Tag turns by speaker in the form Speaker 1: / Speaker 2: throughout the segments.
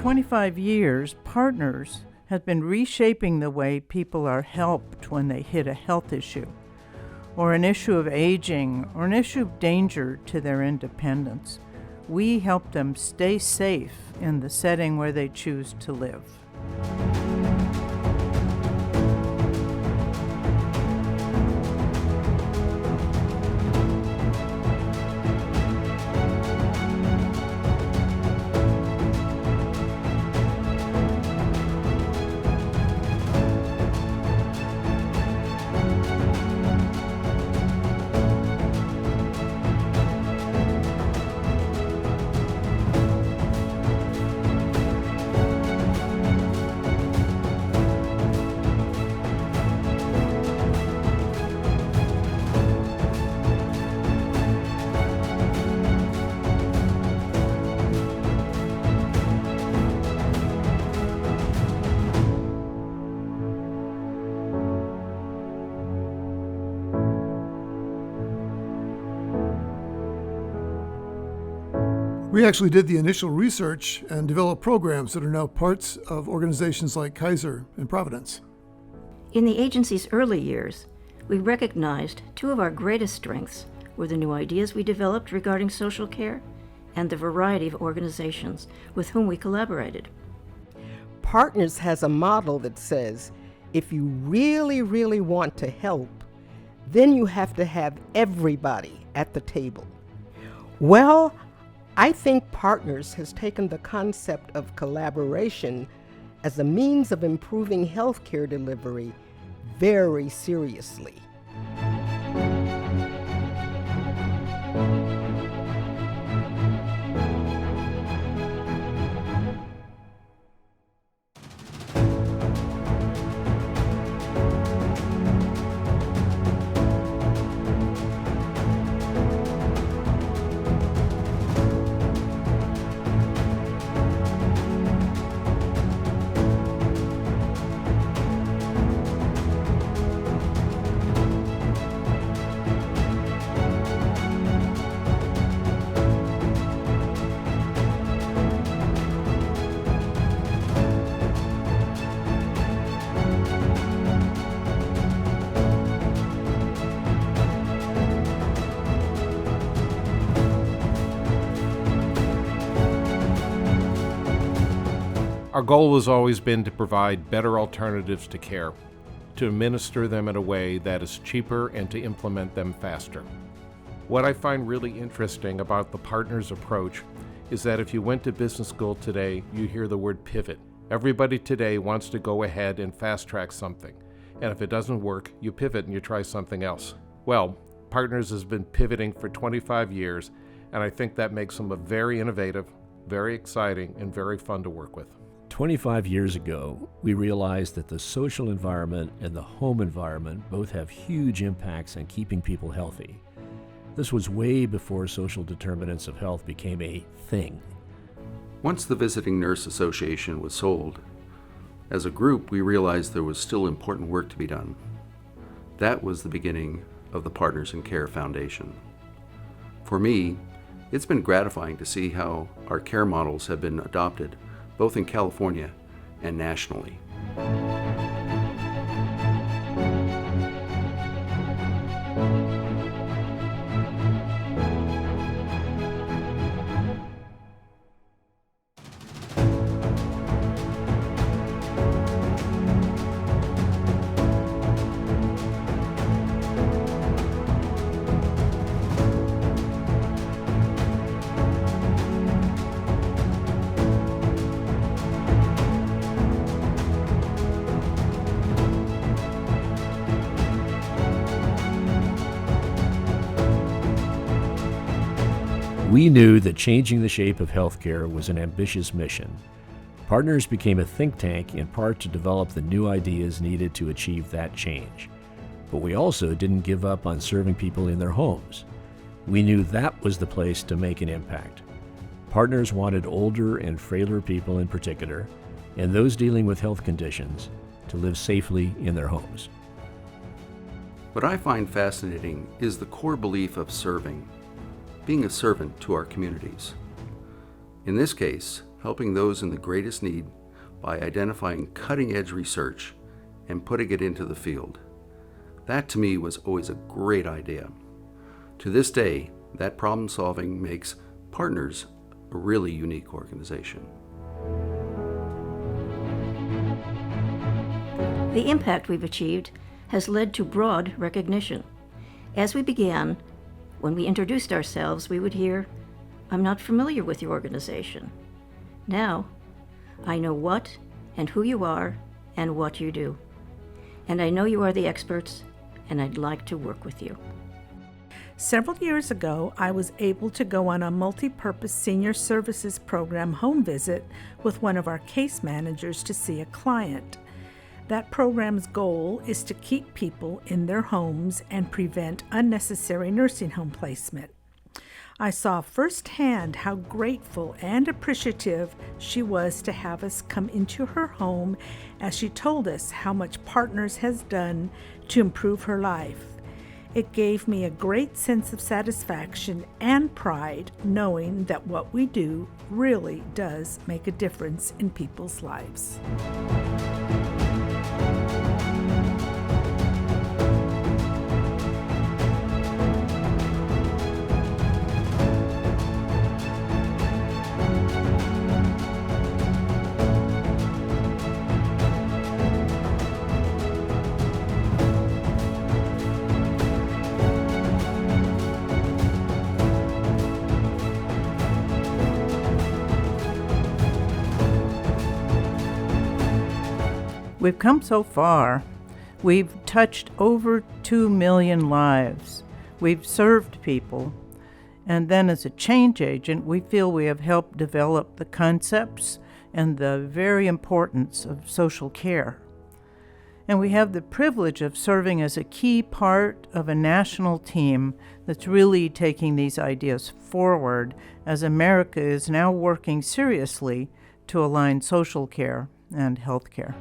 Speaker 1: 25 years, Partners has been reshaping the way people are helped when they hit a health issue, or an issue of aging, or an issue of danger to their independence. We help them stay safe in the setting where they choose to live.
Speaker 2: We actually did the initial research and developed programs that are now parts of organizations like Kaiser and Providence.
Speaker 3: In the agency's early years, we recognized two of our greatest strengths were the new ideas we developed regarding social care and the variety of organizations with whom we collaborated.
Speaker 4: Partners has a model that says, if you really want to help, then you have to have everybody at the table. Well, I think Partners has taken the concept of collaboration as a means of improving healthcare delivery very seriously.
Speaker 5: Our goal has always been to provide better alternatives to care, to administer them in a way that is cheaper and to implement them faster. What I find really interesting about the Partners approach is that if you went to business school today, you hear the word pivot. Everybody today wants to go ahead and fast track something, and if it doesn't work, you pivot and you try something else. Well, Partners has been pivoting for 25 years, and I think that makes them a very innovative, very exciting, and very fun to work with.
Speaker 6: 25 years ago, we realized that the social environment and the home environment both have huge impacts on keeping people healthy. This was way before social determinants of health became a thing.
Speaker 7: Once the Visiting Nurse Association was sold, as a group we realized there was still important work to be done. That was the beginning of the Partners in Care Foundation. For me, it's been gratifying to see how our care models have been adopted both in California and nationally.
Speaker 6: We knew that changing the shape of healthcare was an ambitious mission. Partners became a think tank in part to develop the new ideas needed to achieve that change. But we also didn't give up on serving people in their homes. We knew that was the place to make an impact. Partners wanted older and frailer people in particular, and those dealing with health conditions, to live safely in their homes.
Speaker 7: What I find fascinating is the core belief of serving, being a servant to our communities. In this case, helping those in the greatest need by identifying cutting-edge research and putting it into the field. That to me was always a great idea. To this day, that problem solving makes Partners a really unique organization.
Speaker 3: The impact we've achieved has led to broad recognition. As we began, when we introduced ourselves, we would hear, "I'm not familiar with your organization." Now, I know what and who you are and what you do. And I know you are the experts, and I'd like to work with you.
Speaker 8: Several years ago, I was able to go on a multi-purpose senior services program home visit with one of our case managers to see a client. That program's goal is to keep people in their homes and prevent unnecessary nursing home placement. I saw firsthand how grateful and appreciative she was to have us come into her home as she told us how much Partners has done to improve her life. It gave me a great sense of satisfaction and pride knowing that what we do really does make a difference in people's lives.
Speaker 1: We've come so far. We've touched over 2 million lives. We've served people. And then as a change agent, we feel we have helped develop the concepts and the very importance of social care. And we have the privilege of serving as a key part of a national team that's really taking these ideas forward as America is now working seriously to align social care and health care.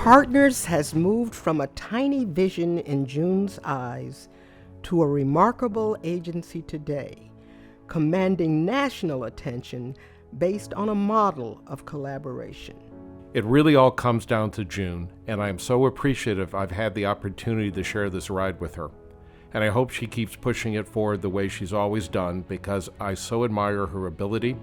Speaker 4: Partners has moved from a tiny vision in June's eyes to a remarkable agency today, commanding national attention based on a model of collaboration.
Speaker 5: It really all comes down to June, and I am so appreciative I've had the opportunity to share this ride with her. And I hope she keeps pushing it forward the way she's always done, because I so admire her ability,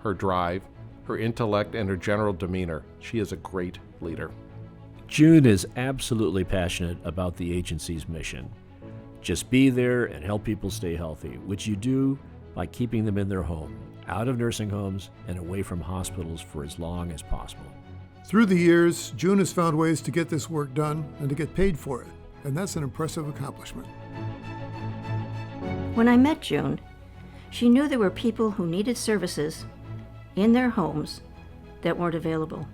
Speaker 5: her drive, her intellect, and her general demeanor. She is a great leader.
Speaker 6: June is absolutely passionate about the agency's mission. Just be there and help people stay healthy, which you do by keeping them in their home, out of nursing homes, and away from hospitals for as long as possible.
Speaker 2: Through the years, June has found ways to get this work done and to get paid for it, and that's an impressive accomplishment.
Speaker 3: When I met June, she knew there were people who needed services in their homes that weren't available,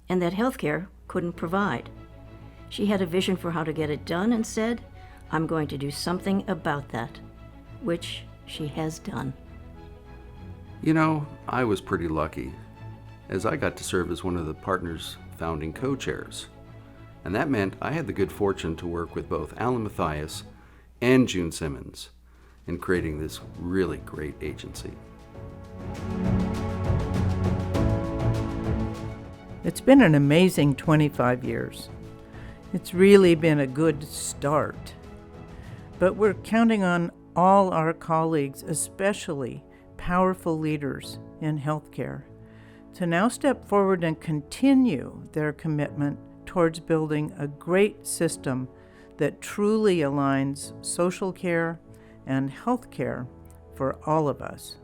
Speaker 3: and that healthcare couldn't provide. She had a vision for how to get it done and said, "I'm going to do something about that," which she has done.
Speaker 7: You know, I was pretty lucky, as I got to serve as one of the partners' founding co-chairs. And that meant I had the good fortune to work with both Alan Mathias and June Simmons in creating this really great agency.
Speaker 1: It's been an amazing 25 years. It's really been a good start. But we're counting on all our colleagues, especially powerful leaders in healthcare, to now step forward and continue their commitment towards building a great system that truly aligns social care and healthcare for all of us.